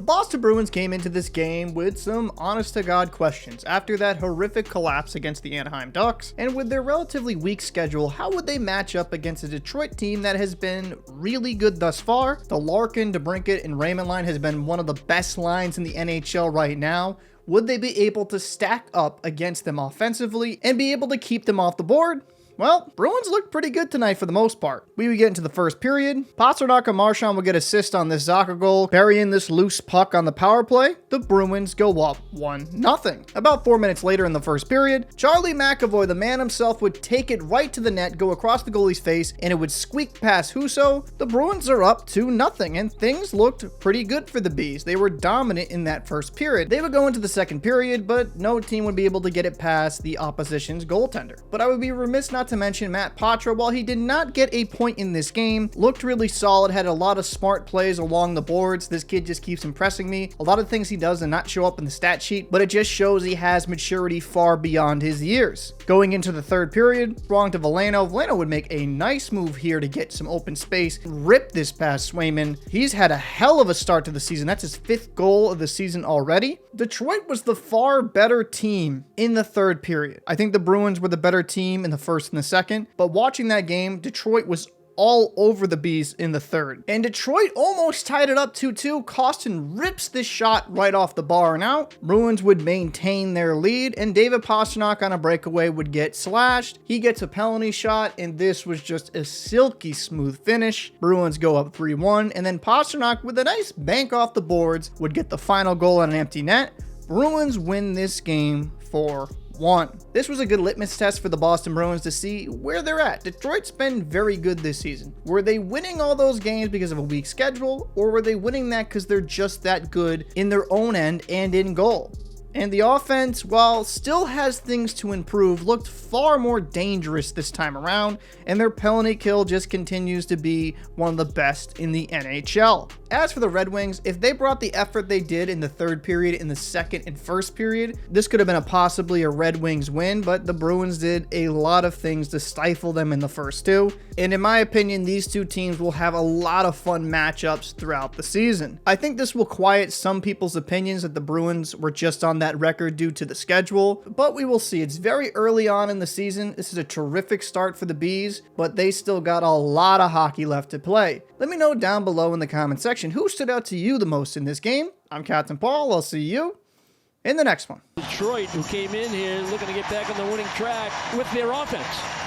Boston Bruins came into this game with some honest-to-God questions after that horrific collapse against the Anaheim Ducks, and with their relatively weak schedule, how would they match up against a Detroit team that has been really good thus far? The Larkin, DeBrincat, and Raymond line has been one of the best lines in the NHL right now. Would they be able to stack up against them offensively and be able to keep them off the board? Well, Bruins looked pretty good tonight for the most part. We would get into the first period. Pastrnak and Marchand would get assist on this Zacha goal, burying this loose puck on the power play. The Bruins go up 1-0. About 4 minutes later in the first period, Charlie McAvoy, the man himself, would take it right to the net, go across the goalie's face, and it would squeak past Husso. The Bruins are up 2-0, and things looked pretty good for the Bees. They were dominant in that first period. They would go into the second period, but no team would be able to get it past the opposition's goaltender. But I would be remiss not to mention Matt Patra. While he did not get a point in this game, looked really solid, had a lot of smart plays along the boards. This kid just keeps impressing me. A lot of things he does do not show up in the stat sheet, but it just shows he has maturity far beyond his years. Going into the third period, wrong to Veleno. Veleno would make a nice move here to get some open space, rip this past Swayman. He's had a hell of a start to the season. That's his 5th goal of the season already. Detroit was the far better team in the third period. I think the Bruins were the better team in the first and the second. But watching that game, Detroit was all over the Bees in the third. And Detroit almost tied it up 2-2. Kostin rips this shot right off the bar and out. Bruins would maintain their lead, and David Pastrnak on a breakaway would get slashed. He gets a penalty shot, and this was just a silky smooth finish. Bruins go up 3-1, and then Pastrnak with a nice bank off the boards would get the final goal on an empty net. Bruins win this game 4-1. This was a good litmus test for the Boston Bruins to see where they're at. Detroit's been very good this season. Were they winning all those games because of a weak schedule, or were they winning that because they're just that good in their own end and in goal? And the offense, while still has things to improve, looked far more dangerous this time around, and their penalty kill just continues to be one of the best in the NHL. As for the Red Wings, if they brought the effort they did in the third period, in the second and first period, this could have been possibly a Red Wings win, but the Bruins did a lot of things to stifle them in the first two. And in my opinion, these two teams will have a lot of fun matchups throughout the season. I think this will quiet some people's opinions that the Bruins were just on that record due to the schedule, but we will see. It's very early on in the season. This is a terrific start for the Bees, but they still got a lot of hockey left to play. Let me know down below in the comment section who stood out to you the most in this game. I'm Captain Paul. I'll see you in the next one. Detroit, who came in here looking to get back on the winning track with their offense.